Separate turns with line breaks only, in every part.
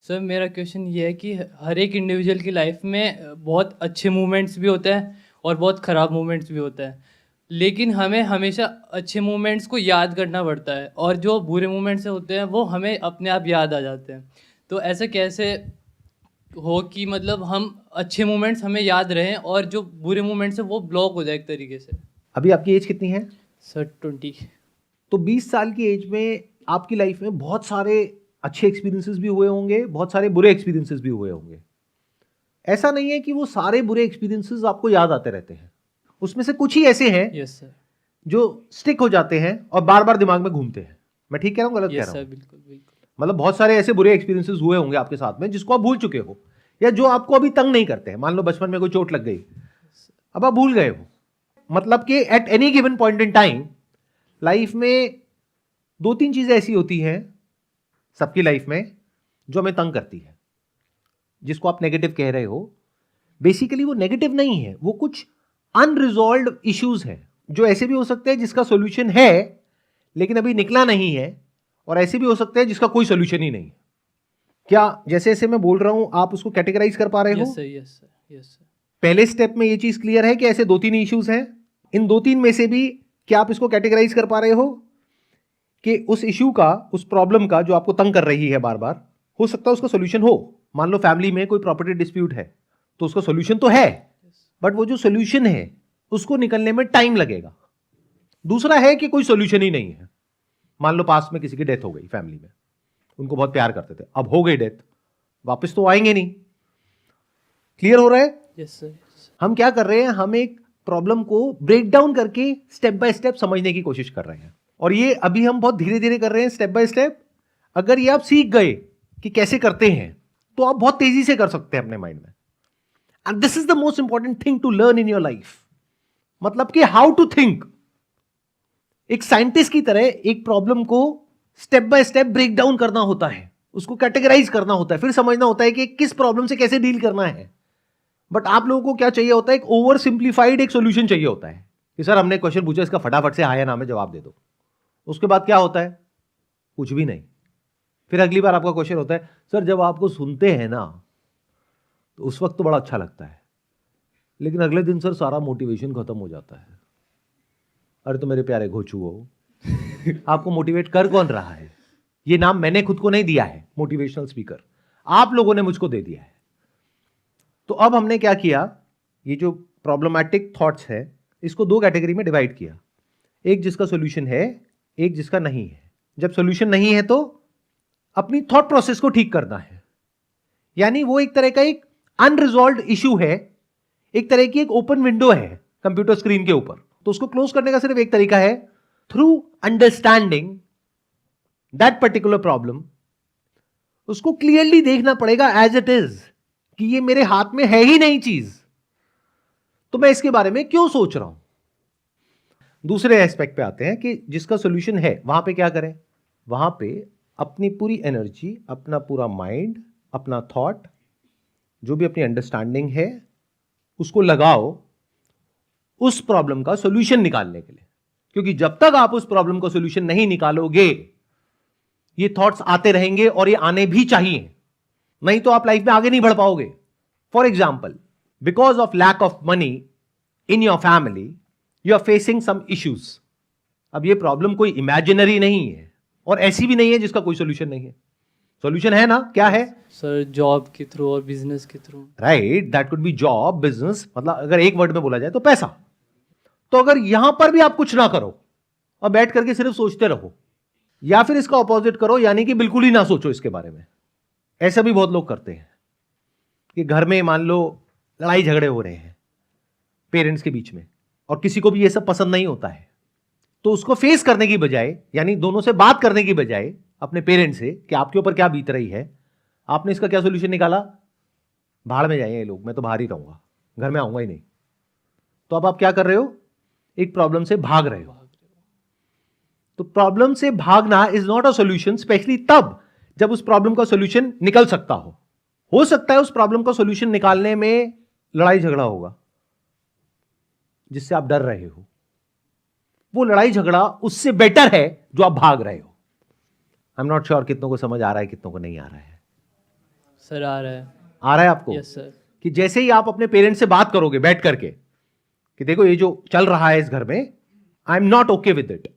Sir मेरा question ये है कि हर एक इंडिविजुअल की लाइफ में बहुत अच्छे मोमेंट्स भी होते हैं और बहुत ख़राब मोमेंट्स भी होते हैं, लेकिन हमें हमेशा अच्छे मोमेंट्स को याद करना पड़ता है और जो बुरे मोमेंट्स होते हैं वो हमें अपने आप याद आ जाते हैं। तो ऐसा कैसे हो कि मतलब हम अच्छे मोमेंट्स हमें याद रहें और जो बुरे मोमेंट्स हैं वो ब्लॉक हो जाए एक तरीके से।
अभी आपकी एज कितनी है?
सर 20।
तो 20 साल की एज में आपकी लाइफ में बहुत सारे अच्छे एक्सपीरियंसेस भी हुए होंगे, बहुत सारे बुरे एक्सपीरियंसेस भी हुए होंगे। ऐसा नहीं है कि वो सारे बुरे एक्सपीरियंसेस आपको याद आते रहते हैं, उसमें से कुछ ही ऐसे हैं
यस सर।
जो स्टिक हो जाते हैं और बार बार दिमाग में घूमते हैं। मैं ठीक कह रहा हूँ, गलत कह
यस
रहा
सर,
हूँ?
बिल्कुल बिल्कुल।
मतलब बहुत सारे ऐसे बुरे एक्सपीरियंसेस हुए होंगे आपके साथ में जिसको आप भूल चुके हो, या जो आपको अभी तंग नहीं करते हैं। मान लो बचपन में कोई चोट लग गई, अब आप भूल गए हो। मतलब कि at any given point in time life में दो तीन चीजें ऐसी होती हैं सबकी लाइफ में जो हमें तंग करती है, जिसको आप नेगेटिव कह रहे हो। बेसिकली वो नेगेटिव नहीं है, वो कुछ अनरिजॉल्व इश्यूज हैं जो ऐसे भी हो सकते हैं जिसका सॉल्यूशन है लेकिन अभी निकला नहीं है, और ऐसे भी हो सकते हैं जिसका कोई सॉल्यूशन ही नहीं है। क्या जैसे जैसे मैं बोल रहा हूं आप उसको कैटेगराइज कर पा रहे हो?
Yes sir, yes sir, yes sir.
पहले स्टेप में ये चीज क्लियर है कि ऐसे दो तीन इश्यूज हैं। इन दो तीन में से भी क्या आप इसको कैटेगराइज कर पा रहे हो कि उस इश्यू का, उस प्रॉब्लम का जो आपको तंग कर रही है बार बार, हो सकता है उसका सॉल्यूशन हो? मान लो फैमिली में कोई प्रॉपर्टी डिस्प्यूट है तो उसका सॉल्यूशन तो है, बट वो जो सॉल्यूशन है उसको निकलने में टाइम लगेगा। दूसरा है कि कोई सॉल्यूशन ही नहीं है। मान लो पास में किसी की डेथ हो गई, फैमिली में उनको बहुत प्यार करते थे, अब हो गई डेथ, वापस तो आएंगे नहीं। क्लियर हो रहा है?
Yes sir.
हम क्या कर रहे हैं, हम एक प्रॉब्लम को ब्रेक डाउन करके स्टेप बाय स्टेप समझने की कोशिश कर रहे हैं, और ये अभी हम बहुत धीरे धीरे कर रहे हैं, स्टेप बाय स्टेप। अगर ये आप सीख गए कि कैसे करते हैं तो आप बहुत तेजी से कर सकते हैं अपने माइंड में। And this is the most important thing to learn in your life. मतलब कि हाउ टू थिंक। एक साइंटिस्ट की तरह एक प्रॉब्लम को step by step break down करना होता है, उसको कैटेगराइज करना होता है, फिर समझना होता है कि किस प्रॉब्लम से कैसे डील करना है। बट आप लोगों को क्या चाहिए होता है? एक ओवर सिंप्लीफाइड एक सोल्यूशन चाहिए होता है कि सर हमने क्वेश्चन पूछा, इसका फटाफट से हाँ या ना में जवाब दे दो। उसके बाद क्या होता है? कुछ भी नहीं। फिर अगली बार आपका क्वेश्चन होता है, सर जब आपको सुनते हैं ना तो उस वक्त तो बड़ा अच्छा लगता है, लेकिन अगले दिन सर सारा मोटिवेशन खत्म हो जाता है। अरे तो मेरे प्यारे घोचू हो, आपको मोटिवेट कर कौन रहा है? ये नाम मैंने खुद को नहीं दिया है, मोटिवेशनल स्पीकर आप लोगों ने मुझको दे दिया है। तो अब हमने क्या किया, ये जो प्रॉब्लमैटिक थॉट्स है इसको दो कैटेगरी में डिवाइड किया, एक जिसका सॉल्यूशन है, एक जिसका नहीं है। जब सॉल्यूशन नहीं है तो अपनी थॉट प्रोसेस को ठीक करना है, यानी वो एक तरह का एक अनरिजॉल्व्ड इश्यू है, एक तरह की एक ओपन विंडो है कंप्यूटर स्क्रीन के ऊपर। तो उसको क्लोज करने का सिर्फ एक तरीका है, through understanding that particular problem. उसको क्लियरली देखना पड़ेगा एज इट इज, कि ये मेरे हाथ में है ही नहीं चीज, तो मैं इसके बारे में क्यों सोच रहा हूं। दूसरे एस्पेक्ट पे आते हैं कि जिसका सॉल्यूशन है, वहां पे क्या करें? वहां पे अपनी पूरी एनर्जी, अपना पूरा माइंड, अपना थॉट, जो भी अपनी अंडरस्टैंडिंग है उसको लगाओ उस प्रॉब्लम का सॉल्यूशन निकालने के लिए। क्योंकि जब तक आप उस प्रॉब्लम का सॉल्यूशन नहीं निकालोगे ये थॉट्स आते रहेंगे, और ये आने भी चाहिए, नहीं तो आप लाइफ में आगे नहीं बढ़ पाओगे। For example, because of lack of money in your family you are facing some issues. अब ये प्रॉब्लम कोई इमेजिनरी नहीं है और ऐसी भी नहीं है जिसका कोई सॉल्यूशन नहीं है। सॉल्यूशन है ना? क्या है
सर जॉब के थ्रू और बिजनेस के through.
Right, that could be job, business, मतलब अगर एक वर्ड में बोला जाए तो पैसा। तो अगर यहां पर भी आप कुछ ना करो और बैठ करके सिर्फ सोचते रहो, या फिर इसका ऑपोजिट करो, यानी कि बिल्कुल ही ना सोचो इसके बारे में। ऐसा भी बहुत लोग करते हैं कि घर में मान लो लड़ाई झगड़े हो रहे हैं पेरेंट्स के बीच में, और किसी को भी ये सब पसंद नहीं होता है, तो उसको फेस करने की बजाय, यानी दोनों से बात करने की बजाय अपने पेरेंट्स से कि आपके ऊपर क्या बीत रही है, आपने इसका क्या सोल्यूशन निकाला? भाड़ में जाए ये लोग, मैं तो बाहर ही रहूंगा, घर में आऊंगा ही नहीं। तो अब आप क्या कर रहे हो? एक प्रॉब्लम से भाग रहे हो। तो प्रॉब्लम से भागना is not a solution, specially तब जब उस प्रॉब्लम का सॉल्यूशन निकल सकता हो सकता है उस प्रॉब्लम का सॉल्यूशन निकालने में लड़ाई झगड़ा होगा जिससे आप डर रहे हो, वो लड़ाई झगड़ा उससे बेटर है जो आप भाग रहे हो। आई एम नॉट श्योर कितनों को समझ आ रहा है, कितनों को नहीं आ रहा है।
सर आ रहा है।
आ रहा है आपको?
Yes sir.
कि जैसे ही आप अपने पेरेंट्स से बात करोगे बैठ करके कि देखो ये जो चल रहा है इस घर में, I am not okay with it,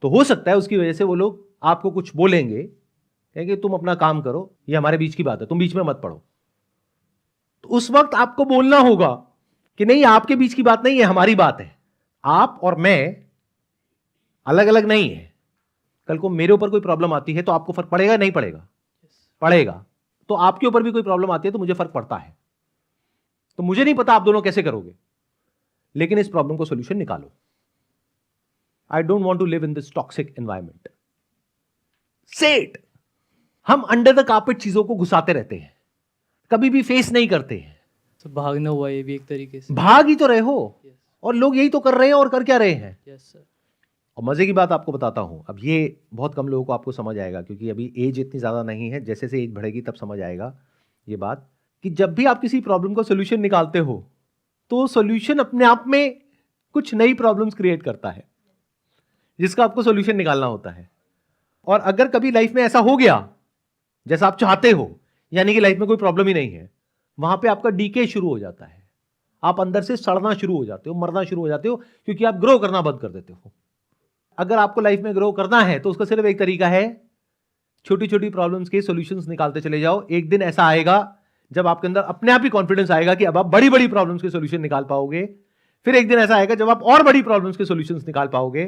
तो हो सकता है उसकी वजह से वो लोग आपको कुछ बोलेंगे, कहेंगे तुम अपना काम करो, ये हमारे बीच की बात है, तुम बीच में मत पड़ो। तो उस वक्त आपको बोलना होगा कि नहीं, आपके बीच की बात नहीं है, हमारी बात है। आप और मैं अलग अलग नहीं है। कल को मेरे ऊपर कोई प्रॉब्लम आती है तो आपको फर्क पड़ेगा नहीं पड़ेगा? पड़ेगा। तो आपके ऊपर भी कोई प्रॉब्लम आती है तो मुझे फर्क पड़ता है। तो मुझे नहीं पता आप दोनों कैसे करोगे, लेकिन इस प्रॉब्लम को सोल्यूशन निकालो। I don't want to live in this toxic environment. Set. हम अंडर द कार्पेट चीजों को घुसाते रहते हैं, कभी भी फेस नहीं करते हैं।
तो भागना हुआ ये भी एक तरीके से।
भाग ही तो रहे हो,
यस
और लोग यही तो कर रहे हैं, और कर क्या रहे हैं।
Yes sir.
और मजे की बात आपको बताता हूं, अब ये बहुत कम लोगों को आपको समझ आएगा, क्योंकि अभी एज इतनी ज्यादा नहीं है। जैसे से एज बढ़ेगी तब समझ आएगा ये बात, कि जब भी आप किसी प्रॉब्लम का सोल्यूशन निकालते हो तो सोल्यूशन अपने आप में कुछ नई प्रॉब्लम्स क्रिएट करता है जिसका आपको सोल्यूशन निकालना होता है। और अगर कभी लाइफ में ऐसा हो गया जैसा आप चाहते हो, यानी कि लाइफ में कोई प्रॉब्लम ही नहीं है, वहां पे आपका डीके शुरू हो जाता है। आप अंदर से सड़ना शुरू हो जाते हो, मरना शुरू हो जाते हो, क्योंकि आप ग्रो करना बंद कर देते हो। अगर आपको लाइफ में ग्रो करना है तो उसका सिर्फ एक तरीका है, छोटी छोटी प्रॉब्लम्स के सॉल्यूशंस निकालते चले जाओ। एक दिन ऐसा आएगा जब आपके अंदर अपने आप ही कॉन्फिडेंस आएगा कि अब आप बड़ी बड़ी प्रॉब्लम्स के सॉल्यूशन निकाल पाओगे। फिर एक दिन ऐसा आएगा जब आप और बड़ी प्रॉब्लम्स के सॉल्यूशंस निकाल पाओगे।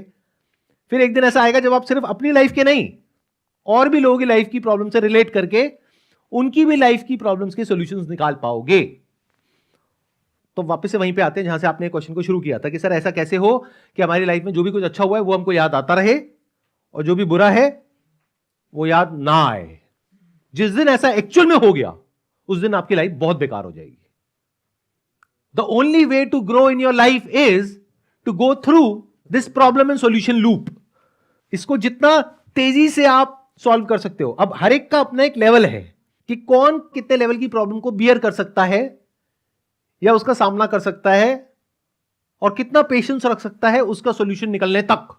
फिर एक दिन ऐसा आएगा जब आप सिर्फ अपनी लाइफ के नहीं, और भी लोगों की लाइफ की प्रॉब्लम से रिलेट करके उनकी भी लाइफ की प्रॉब्लम्स के सॉल्यूशंस निकाल पाओगे। तो वापस से वहीं पे आते हैं जहां से आपने क्वेश्चन को शुरू किया था कि सर ऐसा कैसे हो कि हमारी लाइफ में जो भी कुछ अच्छा हुआ है वो हमको याद आता रहे, और जो भी बुरा है वो याद ना आए। जिस दिन ऐसा एक्चुअल में हो गया उस दिन आपकी लाइफ बहुत बेकार हो जाएगी। The only way to grow in your life is to go through this problem and solution loop. इसको जितना तेजी से आप सॉल्व कर सकते हो। अब हर एक का अपना एक लेवल है कि कौन कितने लेवल की प्रॉब्लम को बियर कर सकता है या उसका सामना कर सकता है, और कितना पेशेंस रख सकता है उसका सॉल्यूशन निकलने तक।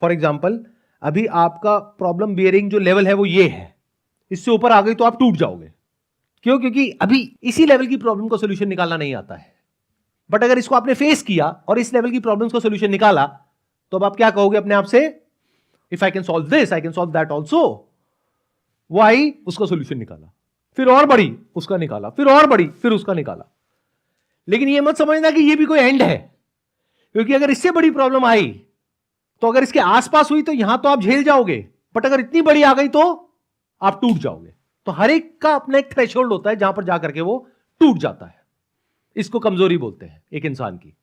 फॉर एग्जांपल, अभी आपका प्रॉब्लम बियरिंग जो लेवल है वो ये है, इससे ऊपर आ गई तो आप टूट जाओगे। क्यों? क्योंकि अभी इसी लेवल की प्रॉब्लम का सॉल्यूशन निकालना नहीं आता है। बट अगर इसको आपने फेस किया और इस लेवल की प्रॉब्लम्स का सॉल्यूशन निकाला, तो अब आप क्या कहोगे अपने आप से? If I can solve this I can solve that also. Why? उसका सॉल्यूशन निकाला, फिर और बड़ी उसका निकाला, फिर और बड़ी, फिर उसका निकाला। लेकिन ये मत समझना कि ये भी कोई एंड है, क्योंकि अगर इससे बड़ी प्रॉब्लम आई तो अगर इसके आसपास हुई तो यहां तो आप झेल जाओगे, बट अगर इतनी बड़ी आ गई तो आप टूट जाओगे। तो हर एक का अपना एक थ्रेशोल्ड होता है जहां पर जाकर के वो टूट जाता है। इसको कमजोरी बोलते हैं एक इंसान की।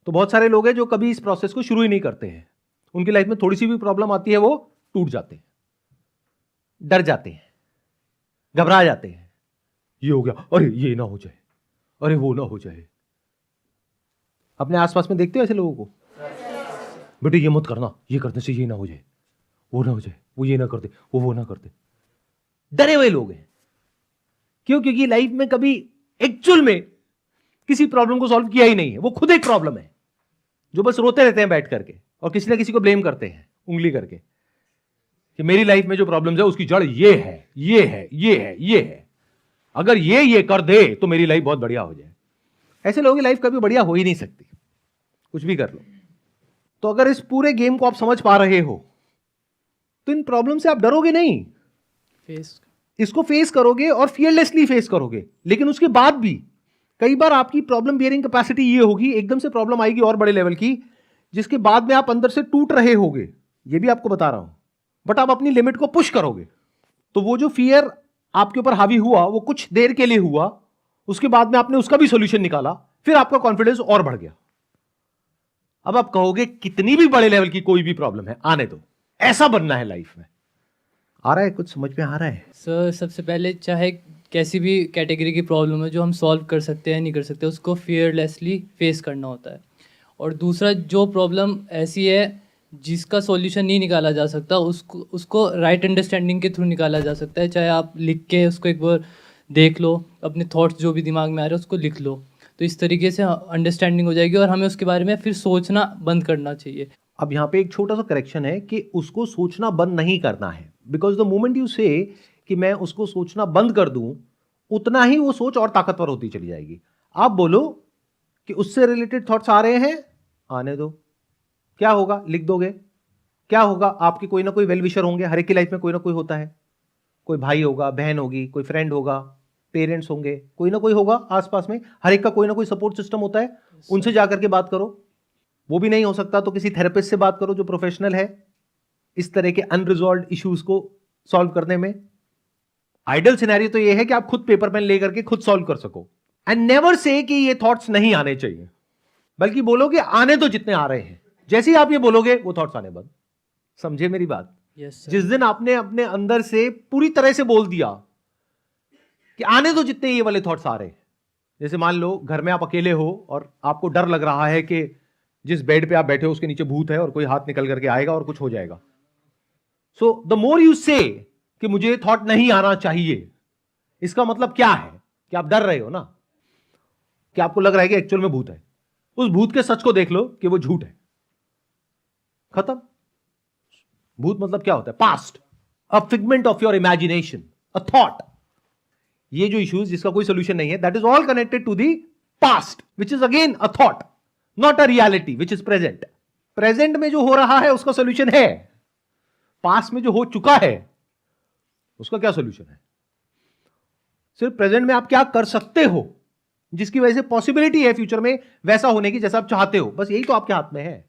तो बहुत सारे लोग हैं जो कभी इस प्रोसेस को शुरू ही नहीं करते हैं। उनकी लाइफ में थोड़ी सी भी प्रॉब्लम आती है वो टूट जाते हैं, डर जाते हैं, घबरा जाते हैं। ये हो गया, अरे ये ना हो जाए, अरे वो ना हो जाए। अपने आसपास में देखते हो ऐसे लोगों को? बेटे ये मत करना, ये करने से ये ना हो जाए, वो ना हो जाए, वो ये ना कर दे, वो ना कर दे। डरे हुए लोग हैं। क्यों? क्योंकि लाइफ में कभी एक्चुअल में किसी प्रॉब्लम को सॉल्व किया ही नहीं है। वो खुद एक प्रॉब्लम है जो बस रोते रहते हैं बैठ करके, और किसी ना किसी को ब्लेम करते हैं उंगली करके कि मेरी लाइफ में जो प्रॉब्लम्स है उसकी जड़ ये है, ये है, ये है, ये है। अगर ये कर दे तो मेरी लाइफ बहुत बढ़िया हो जाए। ऐसे लोगों की लाइफ कभी बढ़िया हो ही नहीं सकती, कुछ भी कर लो। तो अगर इस पूरे गेम को आप समझ पा रहे हो तो इन प्रॉब्लम से आप डरोगे नहीं, इसको फेस करोगे और फियरलेसली फेस करोगे। लेकिन उसके बाद भी कई बार आपकी प्रॉब्लम बियरिंग कैपेसिटी ये होगी, एकदम से प्रॉब्लम आएगी और बड़े लेवल की, जिसके बाद में आप अंदर से टूट रहे होगे, ये भी आपको बता रहा हूं। बट आप अपनी लिमिट को पुश करोगे तो वो जो फियर आपके ऊपर हावी हुआ वो कुछ देर के लिए हुआ, उसके बाद में आपने उसका भी सॉल्यूशन निकाला, फिर आपका कॉन्फिडेंस और बढ़ गया। अब आप कहोगे कितनी भी बड़े लेवल की कोई भी प्रॉब्लम है, आने दो, ऐसा बनना है लाइफ में। आ रहा है? कुछ समझ में आ रहा है?
सर सबसे पहले चाहे कैसी भी कैटेगरी की प्रॉब्लम है जो हम सॉल्व कर सकते हैं नहीं कर सकते, उसको फियरलेसली फेस करना होता है। और दूसरा, जो प्रॉब्लम ऐसी है जिसका सॉल्यूशन नहीं निकाला जा सकता, उसको राइट अंडरस्टैंडिंग के थ्रू निकाला जा सकता है। चाहे आप लिख के उसको एक बार देख लो, अपने थॉट्स जो भी दिमाग में आ रहे हैं उसको लिख लो, तो इस तरीके से अंडरस्टैंडिंग हो जाएगी और हमें उसके बारे में फिर सोचना बंद करना चाहिए।
अब यहाँ पे एक छोटा सा करेक्शन है कि उसको सोचना बंद नहीं करना है, बिकॉज द मोमेंट यू से कि मैं उसको सोचना बंद कर दूं, उतना ही वो सोच और ताकतवर होती चली जाएगी। आप बोलो कि उससे रिलेटेड थॉट्स आ रहे हैं, आने दो। क्या होगा? लिख दोगे। क्या होगा? आपके कोई ना कोई वेल विशर होंगे, हर एक की लाइफ में कोई ना कोई होता है। कोई भाई होगा, बहन होगी, कोई फ्रेंड होगा, पेरेंट्स होंगे, कोई ना कोई होगा आसपास में। हर एक का कोई ना कोई सपोर्ट सिस्टम होता है। उनसे जाकर के बात करो। वो भी नहीं हो सकता तो किसी थेरेपिस्ट से बात करो जो प्रोफेशनल है इस तरह के अनरिजॉल्व इश्यूज को सॉल्व करने में। आइडियल सिनेरियो तो ये है कि आप खुद पेपर पेन लेकर के खुद सॉल्व कर सको। एंड नेवर से कि ये थॉट्स नहीं आने चाहिए, बल्कि बोलोगे आने तो जितने आ रहे हैं। जैसे ही आप ये बोलोगे वो थॉट्स आने बंद। समझे मेरी बात?
यस
जिस दिन आपने अपने अंदर से पूरी तरह से बोल दिया कि आने दो जितने ये वाले थॉट्स आ रहे हैं, जैसे मान लो घर में आप अकेले हो और आपको डर लग रहा है कि जिस बेड पे आप बैठे हो उसके नीचे भूत है और कोई हाथ निकल करके आएगा और कुछ हो जाएगा। सो द मोर यू से कि मुझे थॉट नहीं आना चाहिए, इसका मतलब क्या है कि आप डर रहे हो ना, कि आपको लग रहा है कि एक्चुअल में भूत है। उस भूत के सच को देख लो कि वो झूठ है, खत्म। भूत मतलब क्या होता है? Past, a figment of your imagination, a thought. ये जो इश्यूज जिसका कोई सोल्यूशन नहीं है, that is all connected to the past which is again a thought, not a reality which is present. Present में जो हो रहा है उसका सोल्यूशन है, पास्ट में जो हो चुका है उसका क्या सोल्यूशन है? सिर्फ प्रेजेंट में आप क्या कर सकते हो जिसकी वजह से पॉसिबिलिटी है फ्यूचर में वैसा होने की जैसा आप चाहते हो। बस यही तो आपके हाथ में है,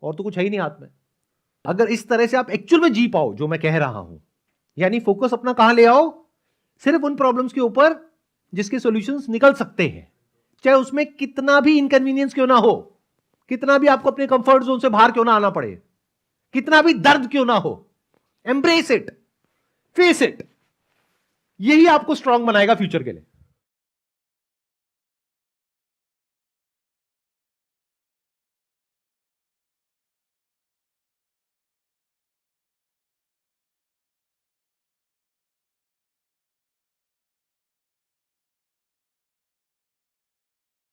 और तो कुछ है ही नहीं हाथ में। अगर इस तरह से आप एक्चुअल में जी पाओ जो मैं कह रहा हूं, यानी फोकस अपना कहां ले आओ? सिर्फ उन प्रॉब्लम्स के ऊपर जिसके सॉल्यूशंस निकल सकते हैं, चाहे उसमें कितना भी इनकन्वीनियंस क्यों ना हो, कितना भी आपको अपने कंफर्ट जोन से बाहर क्यों ना आना पड़े, कितना भी दर्द क्यों ना हो। Embrace it, face it. यही आपको स्ट्रांग बनाएगा फ्यूचर के लिए।